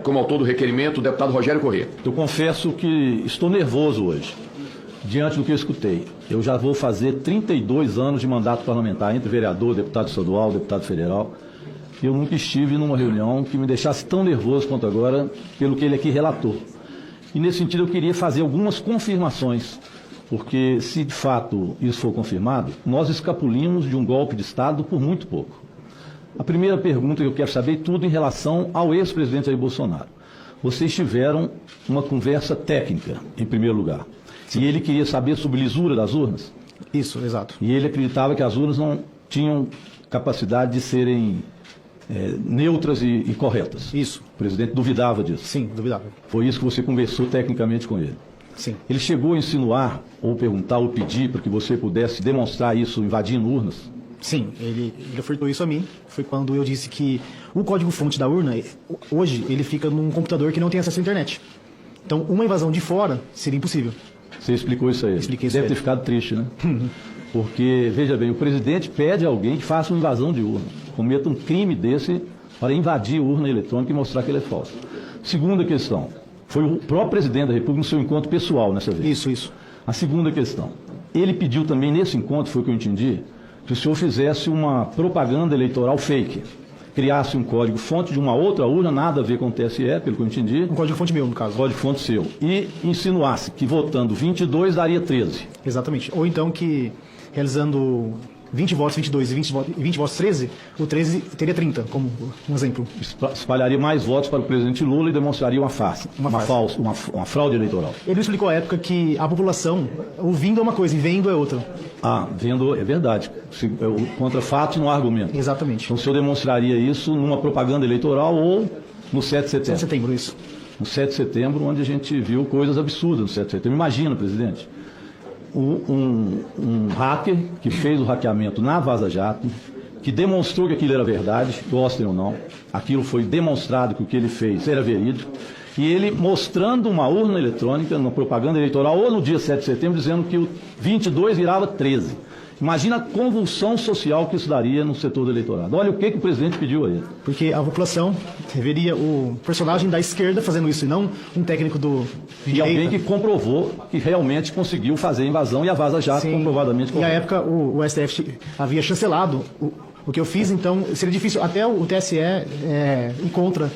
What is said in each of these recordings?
como autor do requerimento, o deputado Rogério Corrêa. Eu confesso que estou nervoso hoje, diante do que eu escutei. Eu já vou fazer 32 anos de mandato parlamentar, entre vereador, deputado estadual, deputado federal. Eu nunca estive numa reunião que me deixasse tão nervoso quanto agora, pelo que ele aqui relatou. E nesse sentido eu queria fazer algumas confirmações, porque se de fato isso for confirmado, nós escapulimos de um golpe de Estado por muito pouco. A primeira pergunta que eu quero saber é tudo em relação ao ex-presidente Jair Bolsonaro. Vocês tiveram uma conversa técnica, em primeiro lugar. Sim. E ele queria saber sobre lisura das urnas? Isso, exato. E ele acreditava que as urnas não tinham capacidade de serem neutras e corretas. Isso. O presidente duvidava disso. Sim, duvidava. Foi isso que você conversou tecnicamente com ele. Sim. Ele chegou a insinuar, ou perguntar, ou pedir para que você pudesse demonstrar isso invadindo urnas? Sim, ele ofertou isso a mim. Foi quando eu disse que o código-fonte da urna, hoje, ele fica num computador que não tem acesso à internet. Então, uma invasão de fora seria impossível. Você explicou isso a ele? Expliquei isso. Deve ter ficado triste, né? Porque, veja bem, o presidente pede a alguém que faça uma invasão de urna, cometa um crime desse para invadir a urna eletrônica e mostrar que ele é falso. Segunda questão, foi o próprio presidente da República no seu encontro pessoal nessa vez. Isso. A segunda questão, ele pediu também nesse encontro, foi o que eu entendi, que o senhor fizesse uma propaganda eleitoral fake, criasse um código-fonte de uma outra urna, nada a ver com o TSE, pelo que eu entendi. Um código-fonte meu, no caso. Código-fonte seu. E insinuasse que votando 22 daria 13. Exatamente. Ou então que, realizando 20 votos 22 e 20 votos 13, o 13 teria 30, como um exemplo. Espalharia mais votos para o presidente Lula e demonstraria uma farsa, uma fraude eleitoral. Ele explicou à época que a população, ouvindo é uma coisa e vendo é outra. Vendo é verdade. Contra fatos não há argumento. Exatamente. Então o senhor demonstraria isso numa propaganda eleitoral ou no 7 de setembro? 7 de setembro, isso. No 7 de setembro, onde a gente viu coisas absurdas no 7 de setembro. Imagina, presidente, um hacker que fez o hackeamento na Vaza Jato, que demonstrou que aquilo era verdade, gostem ou não, aquilo foi demonstrado que o que ele fez era verídico, e ele mostrando uma urna eletrônica na propaganda eleitoral, ou no dia 7 de setembro, dizendo que o 22 virava 13. Imagina a convulsão social que isso daria no setor do eleitorado. Olha o que o presidente pediu a ele. Porque a população veria o personagem da esquerda fazendo isso, e não um técnico E alguém que comprovou que realmente conseguiu fazer a invasão, e a Vaza Jato comprovadamente comprovou. E à época o STF havia chancelado o que eu fiz, então seria difícil, até o TSE ir contra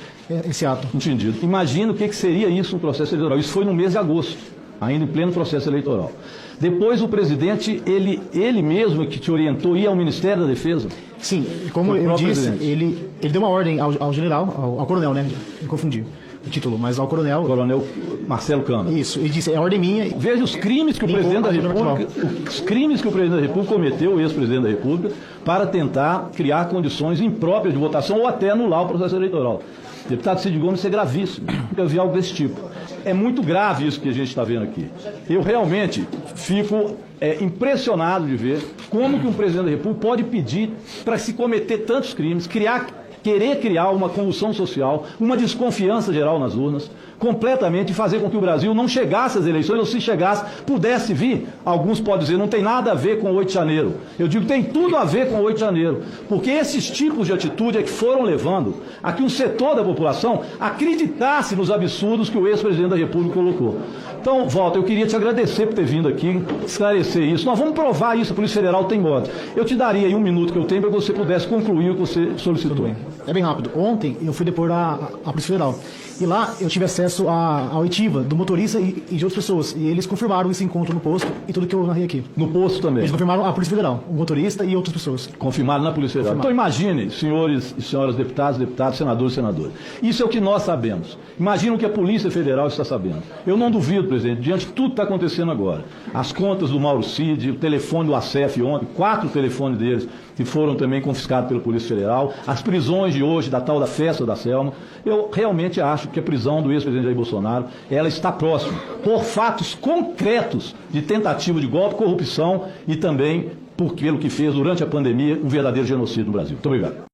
esse ato. Entendido. Imagina o que seria isso no processo eleitoral. Isso foi no mês de agosto, ainda em pleno processo eleitoral. Depois o presidente, ele mesmo que te orientou, ia ao Ministério da Defesa? Sim, como eu disse, ele deu uma ordem ao general, ao coronel, né? Me confundi o título, mas ao coronel... Coronel Marcelo Câmara. Isso, ele disse, é ordem minha... Veja os crimes que o presidente da República... Os crimes que o presidente da República cometeu, o ex-presidente da República, para tentar criar condições impróprias de votação ou até anular o processo eleitoral. Deputado Cid Gomes, isso é gravíssimo. Nunca vi algo desse tipo. É muito grave isso que a gente está vendo aqui. Eu realmente fico impressionado de ver como que um presidente da República pode pedir para se cometer tantos crimes, querer criar uma convulsão social, uma desconfiança geral nas urnas, completamente, e fazer com que o Brasil não chegasse às eleições, ou se chegasse, pudesse vir. Alguns podem dizer, não tem nada a ver com o 8 de janeiro. Eu digo, tem tudo a ver com o 8 de janeiro, porque esses tipos de atitude é que foram levando a que um setor da população acreditasse nos absurdos que o ex-presidente da República colocou. Então, Walter, eu queria te agradecer por ter vindo aqui, esclarecer isso. Nós vamos provar isso, a Polícia Federal tem modo. Eu te daria aí 1 minuto que eu tenho para que você pudesse concluir o que você solicitou. É bem rápido. Ontem eu fui depor à Polícia Federal. E lá eu tive acesso à oitiva do motorista e de outras pessoas. E eles confirmaram esse encontro no posto e tudo que eu narrei aqui. No posto também? Eles confirmaram a Polícia Federal, o motorista e outras pessoas. Confirmaram na Polícia Federal. Então imagine, senhores e senhoras deputados, senadores e senadoras. Isso é o que nós sabemos. Imagina o que a Polícia Federal está sabendo. Eu não duvido, presidente, diante de tudo que está acontecendo agora. As contas do Mauro Cid, o telefone do ACEF ontem, 4 telefones deles que foram também confiscados pela Polícia Federal, as prisões de hoje, da tal da festa da Selma. Eu realmente acho que a prisão do ex-presidente Jair Bolsonaro, ela está próxima, por fatos concretos de tentativa de golpe, corrupção e também, pelo que fez durante a pandemia, um verdadeiro genocídio no Brasil. Muito obrigado.